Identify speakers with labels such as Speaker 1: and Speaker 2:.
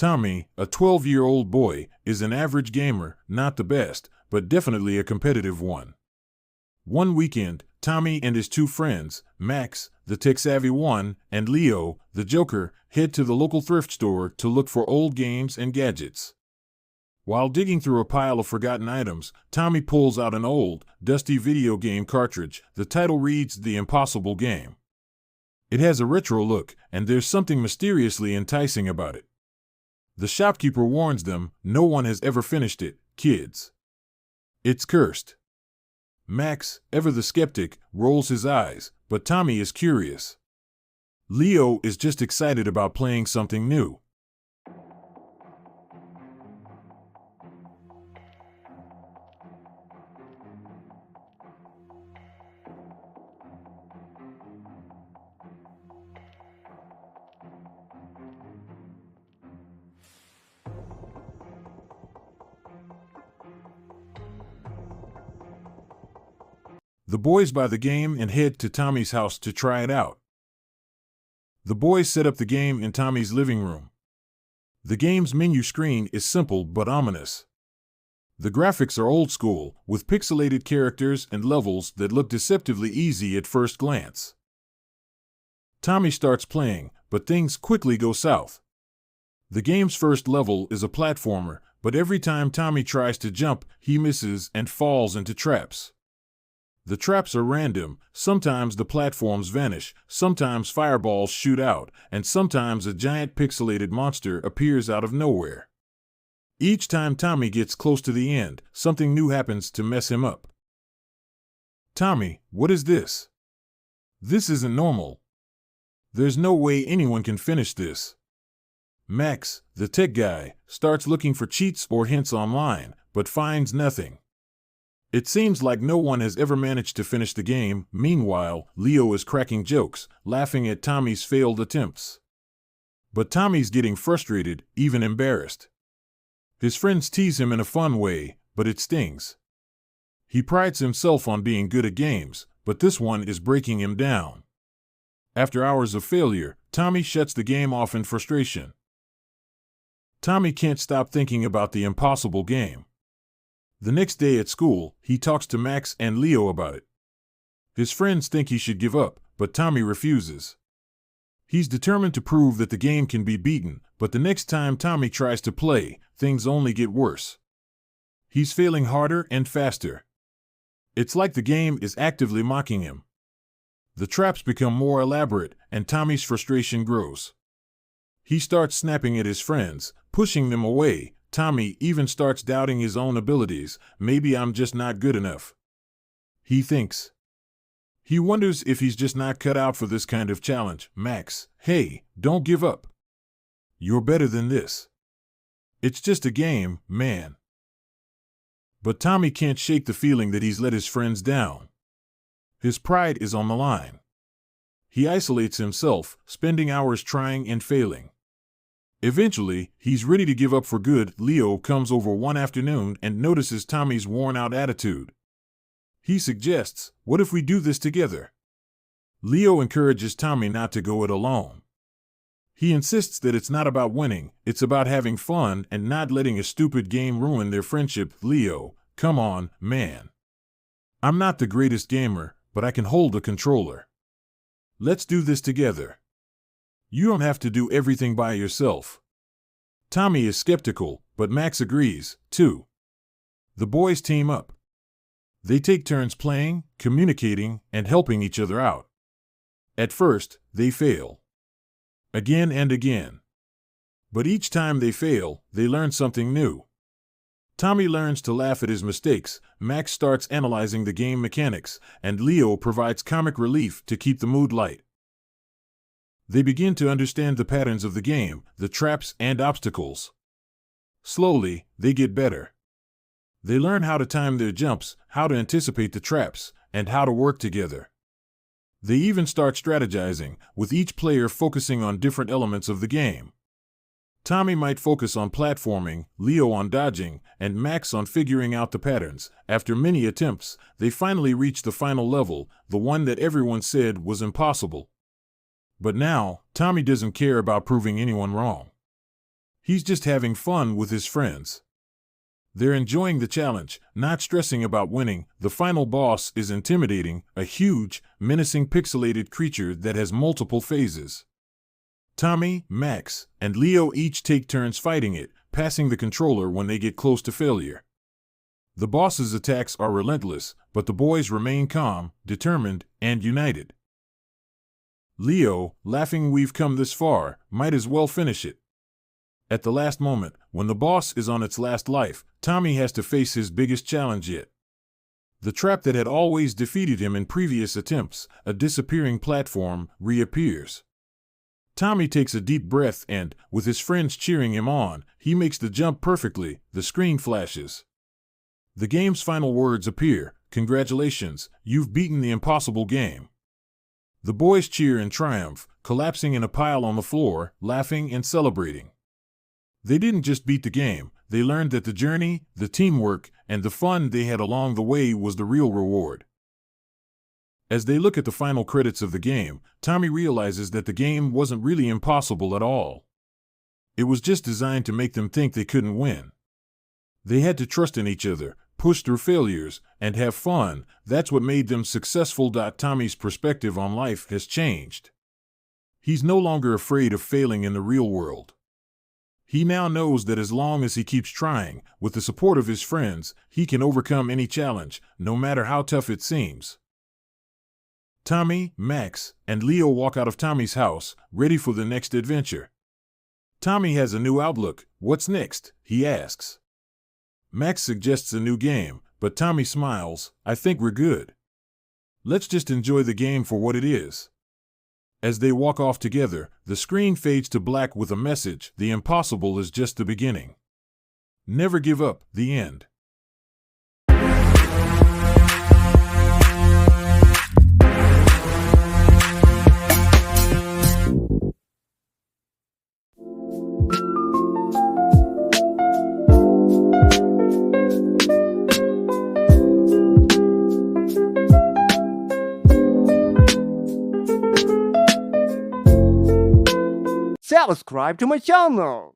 Speaker 1: Tommy, a 12-year-old boy, is an average gamer, not the best, but definitely a competitive one. One weekend, Tommy and his two friends, Max, the tech-savvy one, and Leo, the joker, head to the local thrift store to look for old games and gadgets. While digging through a pile of forgotten items, Tommy pulls out an old, dusty video game cartridge. The title reads The Impossible Game. It has a retro look, and there's something mysteriously enticing about it. The shopkeeper warns them, no one has ever finished it, kids. It's cursed. Max, ever the skeptic, rolls his eyes, but Tommy is curious. Leo is just excited about playing something new. The boys buy the game and head to Tommy's house to try it out. The boys set up the game in Tommy's living room. The game's menu screen is simple but ominous. The graphics are old school, with pixelated characters and levels that look deceptively easy at first glance. Tommy starts playing, but things quickly go south. The game's first level is a platformer, but every time Tommy tries to jump, he misses and falls into traps. The traps are random, sometimes the platforms vanish, sometimes fireballs shoot out, and sometimes a giant pixelated monster appears out of nowhere. Each time Tommy gets close to the end, something new happens to mess him up. Tommy, what is this? This isn't normal. There's no way anyone can finish this. Max, the tech guy, starts looking for cheats or hints online, but finds nothing. It seems like no one has ever managed to finish the game. Meanwhile, Leo is cracking jokes, laughing at Tommy's failed attempts. But Tommy's getting frustrated, even embarrassed. His friends tease him in a fun way, but it stings. He prides himself on being good at games, but this one is breaking him down. After hours of failure, Tommy shuts the game off in frustration. Tommy can't stop thinking about the impossible game. The next day at school, he talks to Max and Leo about it. His friends think he should give up, but Tommy refuses. He's determined to prove that the game can be beaten, but the next time Tommy tries to play, things only get worse. He's failing harder and faster. It's like the game is actively mocking him. The traps become more elaborate, and Tommy's frustration grows. He starts snapping at his friends, pushing them away. Tommy even starts doubting his own abilities. Maybe I'm just not good enough, he thinks. He wonders if he's just not cut out for this kind of challenge. Max, hey, don't give up. You're better than this. It's just a game, man. But Tommy can't shake the feeling that he's let his friends down. His pride is on the line. He isolates himself, spending hours trying and failing. Eventually, he's ready to give up for good. Leo comes over one afternoon and notices Tommy's worn-out attitude. He suggests, what if we do this together? Leo encourages Tommy not to go it alone. He insists that it's not about winning, it's about having fun and not letting a stupid game ruin their friendship. Leo, come on, man. I'm not the greatest gamer, but I can hold a controller. Let's do this together. You don't have to do everything by yourself. Tommy is skeptical, but Max agrees, too. The boys team up. They take turns playing, communicating, and helping each other out. At first, they fail. Again and again. But each time they fail, they learn something new. Tommy learns to laugh at his mistakes, Max starts analyzing the game mechanics, and Leo provides comic relief to keep the mood light. They begin to understand the patterns of the game, the traps and obstacles. Slowly, they get better. They learn how to time their jumps, how to anticipate the traps, and how to work together. They even start strategizing, with each player focusing on different elements of the game. Tommy might focus on platforming, Leo on dodging, and Max on figuring out the patterns. After many attempts, they finally reach the final level, the one that everyone said was impossible. But now, Tommy doesn't care about proving anyone wrong. He's just having fun with his friends. They're enjoying the challenge, not stressing about winning. The final boss is intimidating, a huge, menacing pixelated creature that has multiple phases. Tommy, Max, and Leo each take turns fighting it, passing the controller when they get close to failure. The boss's attacks are relentless, but the boys remain calm, determined, and united. Leo, laughing, "We've come this far, might as well finish it." At the last moment, when the boss is on its last life, Tommy has to face his biggest challenge yet. The trap that had always defeated him in previous attempts, a disappearing platform, reappears. Tommy takes a deep breath and, with his friends cheering him on, he makes the jump perfectly. The screen flashes. The game's final words appear: "Congratulations, you've beaten the impossible game." The boys cheer in triumph, collapsing in a pile on the floor, laughing and celebrating. They didn't just beat the game, they learned that the journey, the teamwork, and the fun they had along the way was the real reward. As they look at the final credits of the game, Tommy realizes that the game wasn't really impossible at all. It was just designed to make them think they couldn't win. They had to trust in each other, push through failures, and have fun. That's what made them successful. Tommy's perspective on life has changed. He's no longer afraid of failing in the real world. He now knows that as long as he keeps trying, with the support of his friends, he can overcome any challenge, no matter how tough it seems. Tommy, Max, and Leo walk out of Tommy's house, ready for the next adventure. Tommy has a new outlook. "What's next?" he asks. Max suggests a new game, but Tommy smiles. "I think we're good. Let's just enjoy the game for what it is." As they walk off together, the screen fades to black with a message: "The impossible is just the beginning. Never give up." The end.
Speaker 2: Subscribe to my channel.